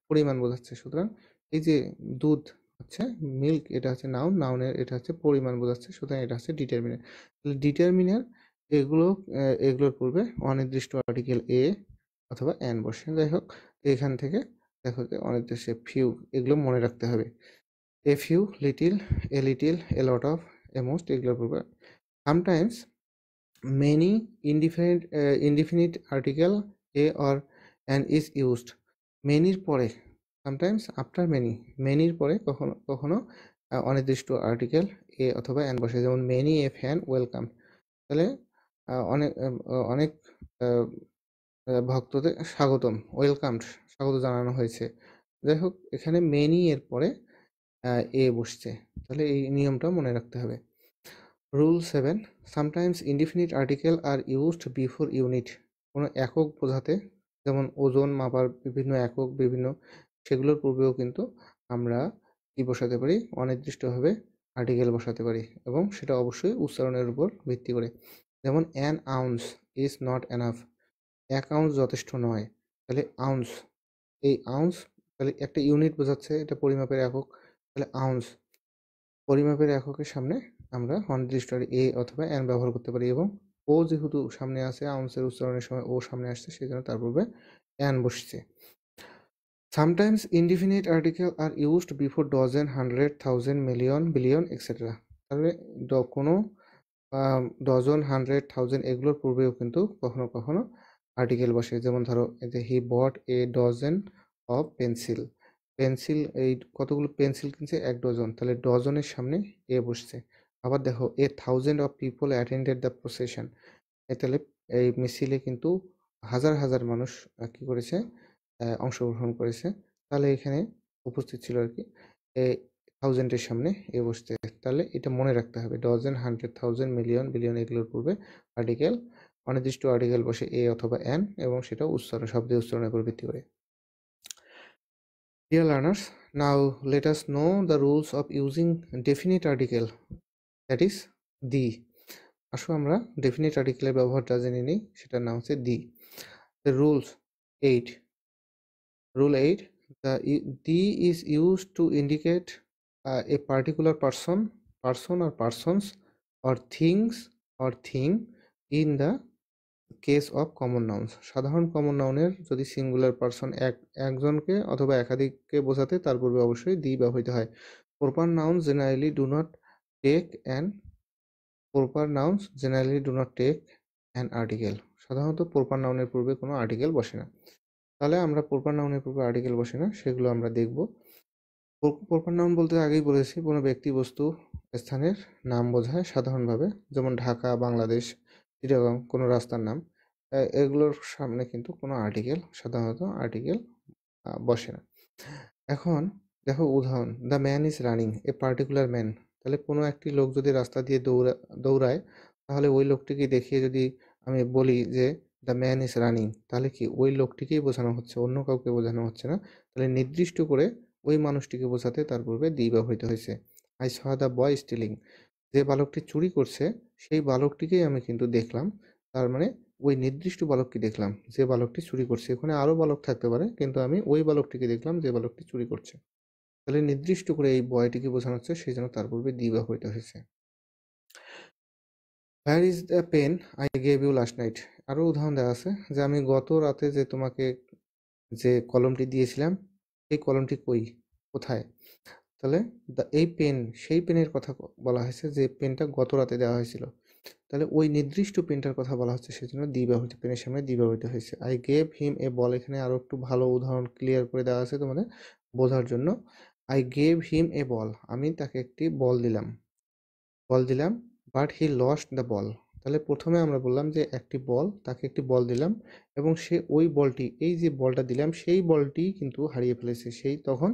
পরিমাণ বোঝাচ্ছে। সুতরাং এই যে দুধ হচ্ছে মিল্ক, এটা হচ্ছে নাউন, নাউনের এটা হচ্ছে পরিমাণ বোঝাচ্ছে, সুতরাং এটা হচ্ছে ডিটারমিনার। তাহলে ডিটারমিনার এগুলো এগুলোর পূর্বে অনির্দিষ্ট আর্টিকেল এ অথবা অ্যান বসে। যাই হোক, এখান থেকে দেখো যে অনির্দিষ্ট ফিউ এগুলো মনে রাখতে হবে। A few, little, A lot of, A most এগুলোর পূর্বে। Sometimes many indefinite article a or an is used manyর পরে, sometimes after manyর পরে কখনো কখনো অনির্দিষ্ট আর্টিকেল এ অথবা অ্যান বসে, যেমন many a fan welcome। তাহলে অনেক অনেক ভক্তদের স্বাগতম, ওয়েলকামড, স্বাগত জানানো হয়েছে। যাই হোক, এখানে মেনি এর পরে এ বসছে, তাহলে এই নিয়মটা মনে রাখতে হবে। Rule 7, sometimes indefinite article are used before unit. কোনো একক বোঝাতে, যেমন ওজন মাপার বিভিন্ন একক বিভিন্ন, সেগুলোর পূর্বেও কিন্তু আমরা কি বসাতে পারি, অনির্দিষ্টভাবে আর্টিকেল বসাতে পারি, এবং সেটা অবশ্যই উচ্চারণের উপর ভিত্তি করে। যেমন an ounce is not enough, 1 ounce যথেষ্ট নয়। তাহলে আউন্স, এই আউন্স তাহলে একটা ইউনিট বোঝাচ্ছে, এটা পরিমাপের একক। তাহলে আউন্স পরিমাপের এককের সামনে আমরা অনির্দিষ্ট এ অথবা অ্যান ব্যবহার করতে পারি, এবং ও যেহেতু সামনে আছে, আউন্সের উচ্চারণের সময় ও সামনে আসছে, সেই জন্য তার পূর্বে অ্যান বসছে। Sometimes indefinite article are used before dozen, 100, 1000, million, billion etcetera. তাহলে কোনো ডজন, 100, 1000 এগুলোর পূর্বেও কিন্তু কখনো কখনো আর্টিকেল বসে। যেমন ধরো এই যে he bought a dozen of pencil, pencil এই কতগুলো পেন্সিল কিনছে, 1 ডজন, তাহলে ডজনের সামনে এ বসছে। আবার দেখো a 1000 of people attended the procession, তাহলে এই মিছিলে কিন্তু হাজার হাজার মানুষ কি করেছে, অংশগ্রহণ করেছে। তাহলে এখানে উপস্থিত ছিল আর কি, এই 1000-এর সামনে এ বসছে। তাহলে এটা মনে রাখতে হবে, ডজন, 100, 1000, মিলিয়ন, বিলিয়ন এগুলোর পূর্বে আর্টিকেল, অনির্দিষ্ট আর্টিকেল বসে এ অথবা অ্যান, এবং সেটা উচ্চারণ, শব্দের উচ্চারণের উপর ভিত্তি করে। Dear learners, now let us know the rules of using definite article, that is the। আসো আমরা ডেফিনিট আর্টিকেলের ব্যবহারটা জেনে নিই, সেটার নাম হচ্ছে দি। The rules 8, rule 8, the is used to indicate a particular person or persons or things or thing in the case of common nouns. সাধারণ common নাউনের যদি সিঙ্গুলার পারসন একজনকে অথবা একাধিককে বোঝাতে, তার পূর্বে অবশ্যই দি ব্যবহৃত হয়। Proper nouns generally do not take an article. সাধারণত প্রপার নাউনের পূর্বে কোনো আর্টিকেল বসে না। তাহলে আমরা প্রপার নাউনের পূর্বে আর্টিকেল বসে না, সেগুলো আমরা দেখব। প্রপার নাউন বলতে আগেই বলেছি, কোনো ব্যক্তি, বস্তু, স্থানের নাম বোঝায় সাধারণভাবে, যেমন ঢাকা, বাংলাদেশ, চিটাগাং, কোনো রাস্তার নাম। এগুলোর সামনে কিন্তু কোনো আর্টিকেল, সাধারণত আর্টিকেল বসে না। এখন দেখো উদাহরণ, the man is running a particular man. তাহলে কোনো একটি লোক যদি রাস্তা দিয়ে দৌড়ায়, তাহলে ওই লোকটিকে দেখিয়ে যদি আমি বলি যে দ্য ম্যান ইজ রানিং, তাহলে কি ওই লোকটিকেই বোঝানো হচ্ছে, অন্য কাউকে বোঝানো হচ্ছে না। তাহলে নির্দিষ্ট করে ওই মানুষটিকে বোঝাতে তার পূর্বে দি ব্যবহৃত হয়েছে। I saw the boy stealing, যে বালকটি চুরি করছে সেই বালকটিকেই আমি কিন্তু দেখলাম, তার মানে ওই নির্দিষ্ট বালককে দেখলাম যে বালকটি চুরি করছে। ওখানে আরো বালক থাকতে পারে, কিন্তু আমি ওই বালকটিকে দেখলাম যে বালকটি চুরি করছে। তাহলে নির্দিষ্ট করে এই বয়টিকে বোঝানো হচ্ছে, সেই জন্য তার পূর্বে দি ব্যবহৃত হয়েছে। Where is the pen I gave you last night. আরো উদাহরণ দেওয়া আছে যে আমি গত রাতে যে তোমাকে যে কলমটি দিয়েছিলাম, এই কলমটি কোথায়। তাহলে এই পেন, সেই পেনের কথা বলা হয়েছে যে পেনটা গত রাতে দেওয়া হয়েছিল। তাহলে ওই নির্দিষ্ট পেনটার কথা বলা হচ্ছে, সেই জন্য দি ব্যবহৃত, পেনের সামনে দি ব্যবহৃত হয়েছে। আই গেভ হিম এ বল, এখানে আরো একটু ভালো উদাহরণ ক্লিয়ার করে দেওয়া আছে তোমাদের বোঝার জন্য। আই গেভ হিম এ বল, আমি তাকে একটি বল দিলাম, but he lost the ball. তাহলে প্রথমে আমরা বললাম যে একটি বল, তাকে একটি বল দিলাম, এবং সে ওই বলটি, এই যে বলটা দিলাম সেই বলটি কিন্তু হারিয়ে ফেলেছে। সেই তখন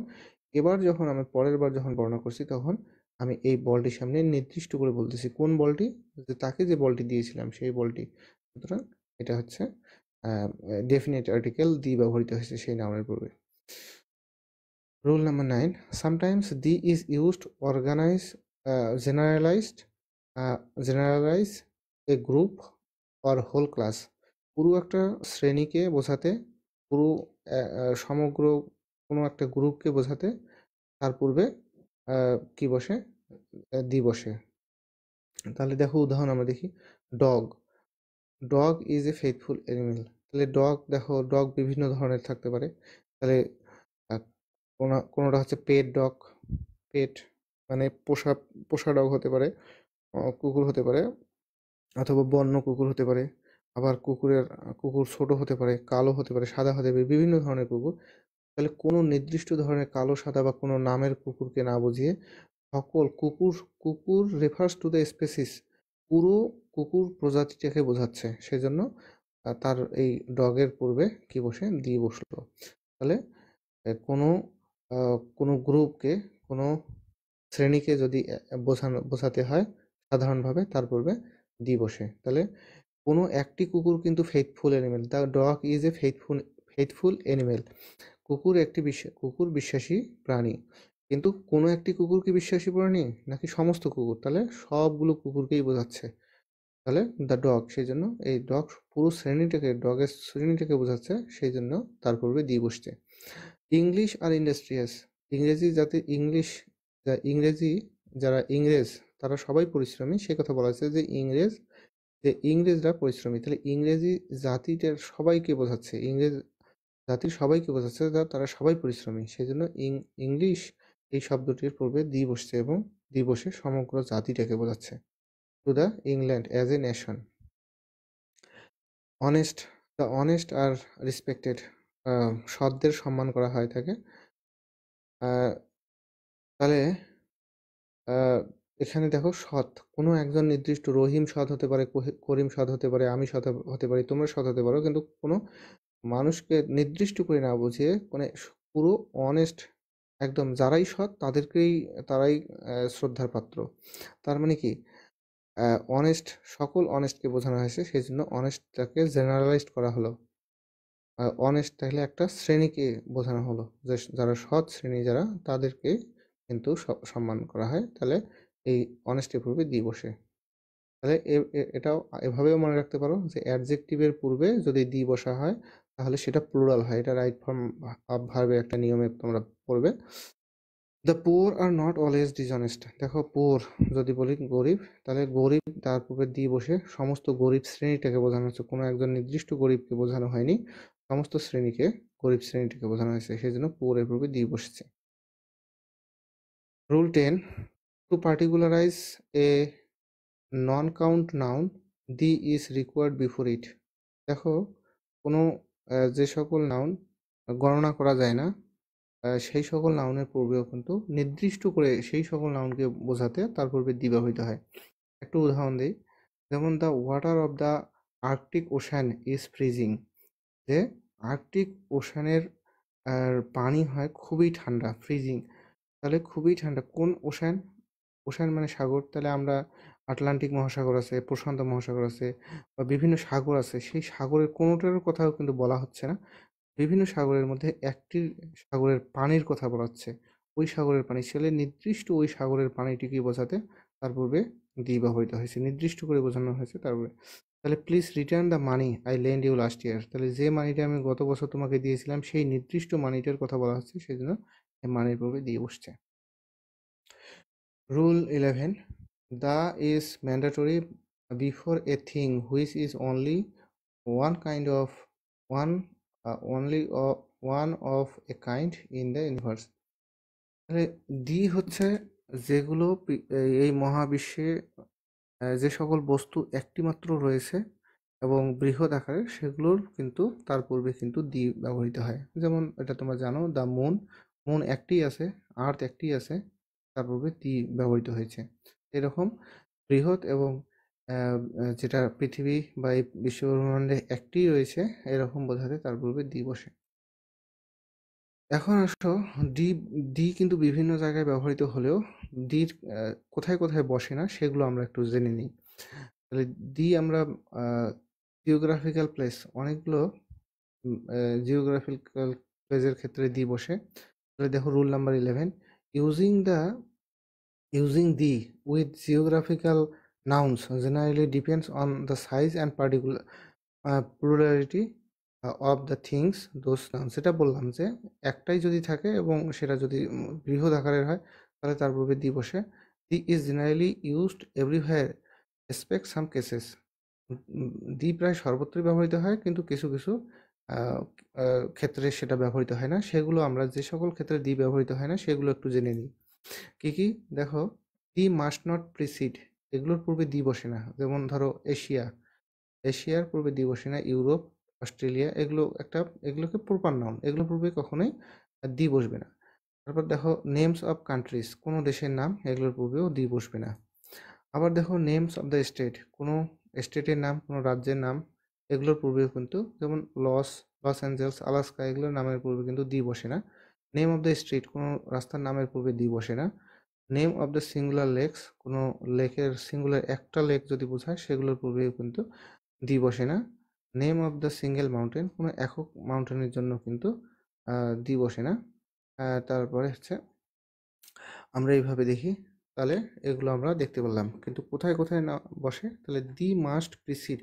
এবার যখন আমি পরের বার যখন বর্ণনা করছি, তখন আমি এই বলটির সামনে নির্দিষ্ট করে বলতেছি কোন বলটি, যে তাকে যে বলটি দিয়েছিলাম সেই বলটি। সুতরাং এটা হচ্ছে ডেফিনিট আর্টিকেল দি ব্যবহৃত হয়েছে সেই নাউনের পূর্বে। Rule number 9, sometimes the is used to generalize a group or whole class। পুরো একটা শ্রেণীকে বোঝাতে, পুরো সমগ্র কোনো একটা গ্রুপকে বোঝাতে তার পূর্বে কি বসে? দি বসে। তাহলে দেখো উদাহরণ আমরা দেখি, dog. Dog is a faithful animal. তাহলে ডগ, দেখো ডগ বিভিন্ন ধরনের থাকতে পারে। তাহলে আহ, কোনোটা হচ্ছে পেট ডগ, পেট মানে পোষা পোষা ডগ হতে পারে, কুকুর হতে পারে, অথবা বন্য কুকুর হতে পারে। আবার কুকুর ছোট হতে পারে, কালো হতে পারে, সাদা হতে পারে, বিভিন্ন ধরনের কুকুর। তাহলে কোনো নির্দিষ্ট ধরনের কালো সাদা বা কোনো নামের কুকুরকে না বুঝিয়ে সকল কুকুর, কুকুর রেফার্স টু দ্য স্পেসিস, পুরো কুকুর প্রজাতিটাকে বোঝাচ্ছে। সেজন্য তার এই ডগের পূর্বে কি বসে? দি বসলো। তাহলে কোনো কোনো গ্রুপকে, কোনো শ্রেণীকে যদি বোঝাতে হয় সাধারণভাবে, তার পূর্বে দি বসে। তাহলে কোনো একটি কুকুর কিন্তু faithful animal, the dog is a faithful animal. কুকুর বিশ্বাসী প্রাণী। কিন্তু কোনো একটি কুকুর কি বিশ্বাসী প্রাণী নাকি সমস্ত কুকুর? তাহলে সবগুলো কুকুরকেই বোঝাচ্ছে। তাহলে দ্য ডগ, সেই জন্য এই ডগ পুরো শ্রেণীটাকে, ডগের শ্রেণীটাকে বোঝাচ্ছে, সেই জন্য তার পূর্বে দিয়ে বসছে। ইংলিশ আর ইন্ডাস্ট্রিয়াস। ইংরেজি যাতে ইংলিশ ইংরেজি যারা ইংরেজ তারা সবাই পরিশ্রমী, সে কথা বলা হয়েছে যে ইংরেজরা পরিশ্রমী। তাহলে ইংরেজি জাতিটার সবাইকে বোঝাচ্ছে, ইংরেজ জাতির সবাইকে বোঝাচ্ছে তারা সবাই পরিশ্রমী। সেই জন্য ইংলিশ এই শব্দটির পূর্বে দি বসছে এবং দি বসে সমগ্র জাতিটাকে বোঝাচ্ছে। To the England as a nation. Honest, the honest are respected. সৎদের সম্মান করা হয় থাকে। তাহলে এখানে দেখো সৎ, কোনো একজন নির্দিষ্ট, রহিম সৎ হতে পারে, করিম সৎ হতে পারে, আমি সৎ হতে পারি, তোমরা সৎ হতে পারো, কিন্তু কোনো মানুষকে নির্দিষ্ট করে না বুঝিয়ে মানে পুরো অনেস্ট, একদম যারাই সৎ তারাই শ্রদ্ধার পাত্র। তার মানে কি, অনেস্ট, সকল অনেস্টকে বোঝানো হয়েছে, সেই জন্য অনেস্টটাকে জেনারেলাইজড করা হলো। অনেস্ট তাহলে একটা শ্রেণীকে বোঝানো হলো, যে যারা সৎ শ্রেণী যারা, তাদেরকে কিন্তু সম্মান করা হয়। তাহলে এই অনেস্টের পূর্বে দি বসে। তাহলে এটাও এভাবেও মনে রাখতে পারো যে অ্যাডজেক্টিভের পূর্বে যদি দি বসা হয় তাহলে সেটা প্লুরাল হয়। এটা রাইট ফর্ম অফ ভার্বের একটা নিয়মে তোমরা পড়বে। The poor are not always dishonest. দেখো পুয়ার যদি বলি গরিব, তাহলে গরিব তার পূর্বে দি বসে সমস্ত গরিব শ্রেণীটাকে বোঝানো হচ্ছে, কোনো একজন নির্দিষ্ট গরিবকে বোঝানো হয়নি, সমস্ত শ্রেণীকে, গরিব শ্রেণীটাকে বোঝানো হয়েছে, সেই জন্য পুয়ারের পূর্বে দি বসেছে। Rule 10, to particularize a non count noun the is required before it. দেখো কোনো যে সকল নাউন গণনা করা যায় না, সেই সকল নাউনের পূর্বেও কিন্তু নির্দিষ্ট করে সেই সকল নাউনকে বোঝাতে তার পূর্বে দি ব্যবহৃত হয়। একটু উদাহরণ দিই, যেমন the water of the Arctic ocean is freezing. যে আর্কটিক ওশানের পানি হয় খুবই ঠান্ডা, ফ্রিজিং। তাহলে খুবই ঠান্ডা কোন ওশান? ওশান মানে সাগর। তাহলে আমরা আটলান্টিক মহাসাগর আছে, প্রশান্ত মহাসাগর আছে, বা বিভিন্ন সাগর আছে, সেই সাগরের কোনোটার কথাও কিন্তু বলা হচ্ছে না। বিভিন্ন সাগরের মধ্যে একটি সাগরের পানির কথা বলা হচ্ছে, ওই সাগরের পানি। সেলে নির্দিষ্ট ওই সাগরের পানিটিকে বোঝাতে তার পূর্বে দি ব্যবহৃত হয়েছে, নির্দিষ্ট করে বোঝানো হয়েছে তারপরে। তাহলে please return the money I lend you last year. তাহলে যে মানিটা আমি গত বছর তোমাকে দিয়েছিলাম সেই নির্দিষ্ট মানিটার কথা বলা হচ্ছে, সেই জন্য এই মানির পূর্বে দিয়ে বসছে। Rule 11, the is mandatory before a thing which is only one kind of one only one of a kind in the universe. তাহলে দি হচ্ছে যেগুলো এই মহাবিশ্বে যে সকল বস্তু একটিমাত্র রয়েছে এবং বৃহৎ আকারে, সেগুলোর কিন্তু তার পূর্বে কিন্তু দি ব্যবহৃত হয়। যেমন এটা তোমরা জানো, দ্য মুন, মুন একটিই আছে, আর্থ একটিই আছে, তার পূর্বে দি ব্যবহৃত হয়েছে। এরকম বৃহৎ এবং যেটা পৃথিবী বা এই বিশ্বব্রহ্মাণ্ডে একটিই রয়েছে, এরকম বোঝাতে তার পূর্বে দি বসে। এখন আসো, ডি ডি কিন্তু বিভিন্ন জায়গায় ব্যবহৃত হলেও ডির কোথায় কোথায় বসে না সেগুলো আমরা একটু জেনে নিই। তাহলে দি আমরা জিওগ্রাফিক্যাল প্লেস, অনেকগুলো জিওগ্রাফিক্যাল প্লেসের ক্ষেত্রে দি বসে। তাহলে দেখো rule number 11, using the with geographical nouns generally depends on the size and particular plurality of the things those noun, সেটা বললাম যে একটাই যদি থাকে এবং সেটা যদি বৃহৎ আকারের হয় তাহলে তার পূর্বে দি বসে। The is generally used everywhere expect some cases. The প্রায় সর্বত্রই ব্যবহৃত হয়, কিন্তু কিছু কিছু আহ, ক্ষেত্রে সেটা ব্যবহৃত হয় না। সেগুলো আমরা যে সকল ক্ষেত্রে দি ব্যবহৃত হয় না সেগুলো একটু জেনে নিই। কি কি দেখো, দি মাস্ট নট প্রিসিড, এগুলোর পূর্বে দি বসে না। যেমন ধরো এশিয়া, এশিয়ার পূর্বে দি বসে না। ইউরোপ, অস্ট্রেলিয়া, এগুলোকে প্রপার নাউন, এগুলোর পূর্বে কখনোই দি বসবে না। তারপর দেখো নেমস অফ কান্ট্রিজ, কোনো দেশের নাম, এগুলোর পূর্বেও দি বসবে না। আবার দেখো নেমস অফ দ্য স্টেট, কোনো স্টেটের নাম, কোনো রাজ্যের নাম, এগুলোর পূর্বেও কিন্তু, যেমন লস অ্যাঞ্জেলস, আলাস্কা, এগুলোর নামের পূর্বে কিন্তু দি বসে না। নেম অফ দ্য স্ট্রিট, কোনো রাস্তার নামের পূর্বে দি বসে না। Name of the singular lakes, কোনো লেকের সিঙ্গুলার একটা লেক যদি বোঝায় সেগুলোর পূর্বেও কিন্তু দি বসে না। Name of the single mountain, কোনো একক মাউন্টেনের জন্য কিন্তু দি বসে না। তারপরে হচ্ছে আমরা এইভাবে দেখি, তাহলে এগুলো আমরা দেখতে পেলাম। কিন্তু কোথায় কোথায় না বসে, তাহলে দি মাস্ট প্রিসিড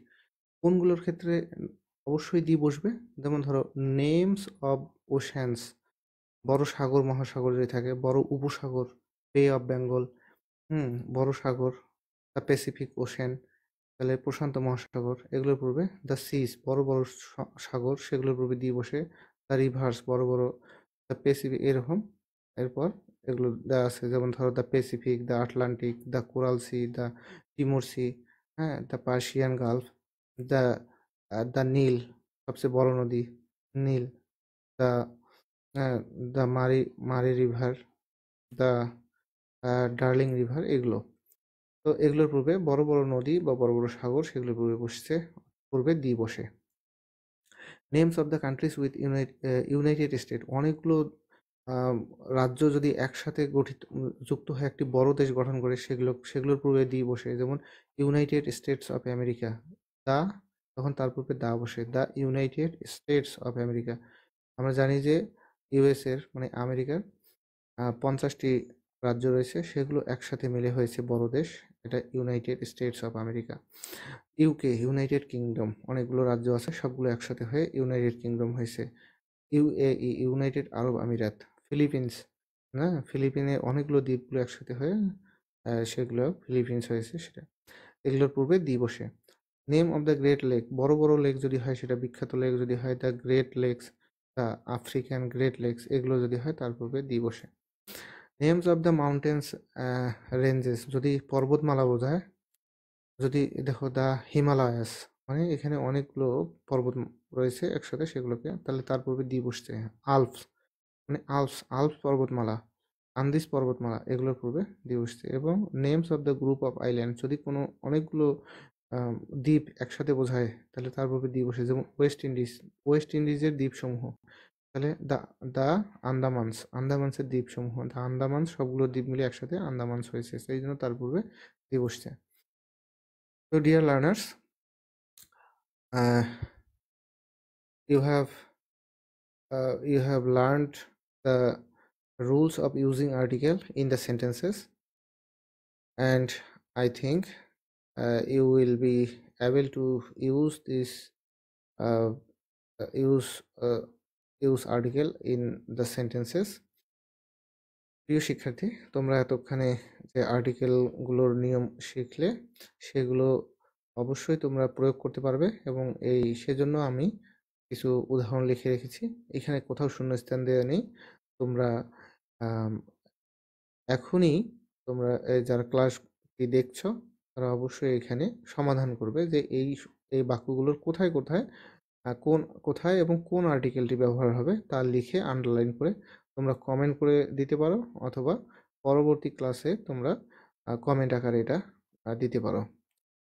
কোনগুলোর ক্ষেত্রে অবশ্যই দি বসবে। যেমন ধরো নেমস অফ ওশানস, বড় সাগর মহাসাগর যদি থাকে, বড় উপসাগর, বে অফ বেঙ্গল, বড় সাগর, দ্য প্যাসিফিক ওশেন, তাহলে প্রশান্ত মহাসাগর, এগুলোর পূর্বে দ্য সিস, বড় বড় সাগর, সেগুলোর পূর্বে দিয়ে বসে। দ্য রিভার্স, বড় বড়, দ্য প্যাসিফিক, এরকম। এরপর এগুলো দেওয়া আছে, যেমন ধরো the Pacific, the Atlantic, the Coral Sea, the Timor Sea, হ্যাঁ, the Persian Gulf, the the Nile, সবচেয়ে বড় নদী Nile, the the Murray River, the Darling River, এগুলো। তো এগুলোর পূর্বে বড় বড় নদী বা বড় বড় সাগর, সেগুলোর পূর্বে দ্বীপ বসে। Names of the countries with United state, অনেকগুলো আহ, রাজ্য যদি একসাথে যুক্ত হয়ে একটি বড় দেশ গঠন করে, সেগুলোর পূর্বে দ্বীপ বসে। যেমন ইউনাইটেড স্টেটস অফ আমেরিকা, দা, তখন তার পূর্বে দা বসে। The United states of America, আমরা জানি যে ইউএস এর মানে আমেরিকার 50টি রাজ্য রয়েছে, সেগুলো একসাথে মিলে হয়েছে বড় দেশ, এটা United states of America. UK, United kingdom, অনেকগুলো রাজ্য আছে, সবগুলো একসাথে হয়ে ইউনাইটেড কিংডম হয়েছে। ইউএই, ইউনাইটেড আরব আমিরাত। ফিলিপিন্স, না, ফিলিপিনে অনেকগুলো দ্বীপগুলো একসাথে হয়ে সেগুলো ফিলিপিন্স হয়েছে, সেটা। এগুলোর পূর্বে দ্বীপ বসে। Name of the great lake, বড় বড় লেক যদি হয়, সেটা বিখ্যাত লেক যদি হয়, the great lakes, the African great lakes, এগুলো যদি হয় তার পূর্বে দ্বীপ বসে। Names of the mountains ranges, যদি পর্বতমালা বোঝায়, যদি দেখো দ্য হিমালয়াস, মানে এখানে অনেকগুলো পর্বত রয়েছে একসাথে, সেগুলোকে, তাহলে তার পূর্বে দ্বীপ বসছে। আলপস, মানে আলপস পর্বতমালা, আন্দিজ পর্বতমালা, এগুলোর পূর্বে দ্বীপ বসছে। এবং names of the group of island, যদি কোনো অনেকগুলো দ্বীপ একসাথে বোঝায়, তাহলে তার পূর্বে দ্বীপ বসে। যেমন ওয়েস্ট ইন্ডিজের দ্বীপসমূহ, তাহলে দ্য দ্য আন্দামানসের দ্বীপসমূহ, দ্য আন্দামানস, সবগুলো দ্বীপ মিলে একসাথে আন্দামানস হয়েছে, সেই জন্য তার পূর্বে দ্বীপ বসছে। তো dear learners, you have you have learned the rules of using article in the sentences, and I think you will be able to use this uh, uh, use uh, use article in the sentences. প্রিয় শিক্ষার্থী, তোমরা এতক্ষণে যে আর্টিকেলগুলোর নিয়ম শিখলে, সেগুলো অবশ্যই তোমরা প্রয়োগ করতে পারবে, এবং সেজন্য আমি কিছু উদাহরণ লিখে রেখেছি। এখানে কোথাও শূন্যস্থান দেওয়া নেই। তোমরা আম, এখনই তোমরা যারা ক্লাসটি দেখছো, তারা অবশ্যই এখানে সমাধান করবে যে এই বাক্যগুলোর কোথায় কোথায় কোথায় এবং কোন আর্টিকেলটি ব্যবহার হবে, তা লিখে আন্ডারলাইন করে তোমরা কমেন্ট করে দিতে পারো, অথবা পরবর্তী ক্লাসে তোমরা কমেন্ট আকারে এটা দিতে পারো।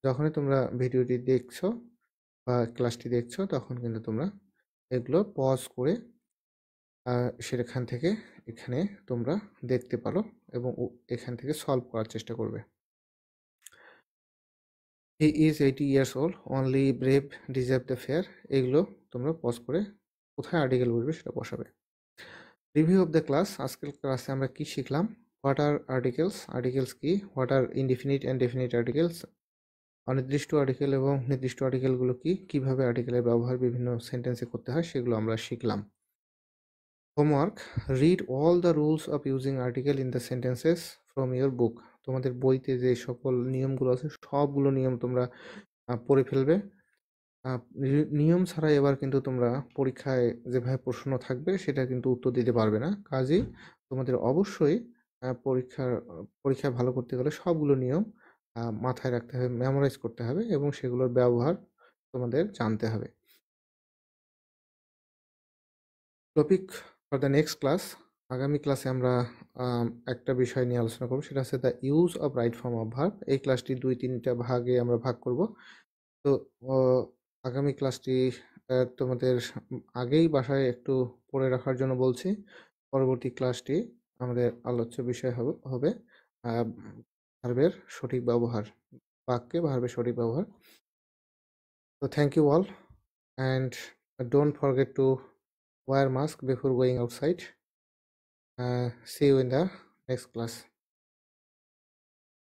যখনই তোমরা ভিডিওটি দেখছো বা ক্লাসটি দেখছো, তখন কিন্তু তোমরা এগুলো পজ করে সেখান থেকে এখানে তোমরা দেখতে পারো এবং এখান থেকে সলভ করার চেষ্টা করবে। He is 80 years old, only brave deserve the fair, এগুলো তোমরা পজ করে কোথায় আর্টিকেল বসবে সেটা বসাবে। রিভিউ অফ দ্য ক্লাস, আজকের ক্লাসে আমরা কি শিখলাম? হোয়াট আর আর্টিকেলস, আর্টিকেলস কি, what are indefinite and definite articles, অনির্দিষ্ট আর্টিকেল এবং নির্দিষ্ট আর্টিকেলগুলো কিভাবে আর্টিকেলের ব্যবহার বিভিন্ন সেন্টেন্সে করতে হয় সেগুলো আমরা শিখলাম। Homework: read all the rules of using article in the sentences from your book. তোমাদের বইতে যে সকল নিয়মগুলো আছে সবগুলো নিয়ম তোমরা পড়ে ফেলবে। নিয়ম ছাড়া এবার কিন্তু তোমরা পরীক্ষায় যেভাবে প্রশ্ন থাকবে সেটা কিন্তু উত্তর দিতে পারবে না। কাজেই তোমাদের অবশ্যই পরীক্ষায় ভালো করতে গেলে সবগুলো নিয়ম মাথায় রাখতে হবে, মেমোরাইজ করতে হবে এবং সেগুলোর ব্যবহার তোমাদের জানতে হবে। Topic for the next class: আগামী ক্লাসে আমরা একটা বিষয় নিয়ে আলোচনা করব, সেটা হচ্ছে the use of right form of verb. এই ক্লাসটি 2-3টা ভাগে আমরা ভাগ করব। তো আগামী ক্লাসটি তোমাদের আগেই বাসায় একটু পড়ে রাখার জন্য বলছি। পরবর্তী ক্লাসটি আমাদের আলোচ্য বিষয় হবে ভার্বের সঠিক ব্যবহার, বাক্যে ভার্বের সঠিক ব্যবহার। So thank you all, and don't forget to wear mask before going outside. See you in the next class.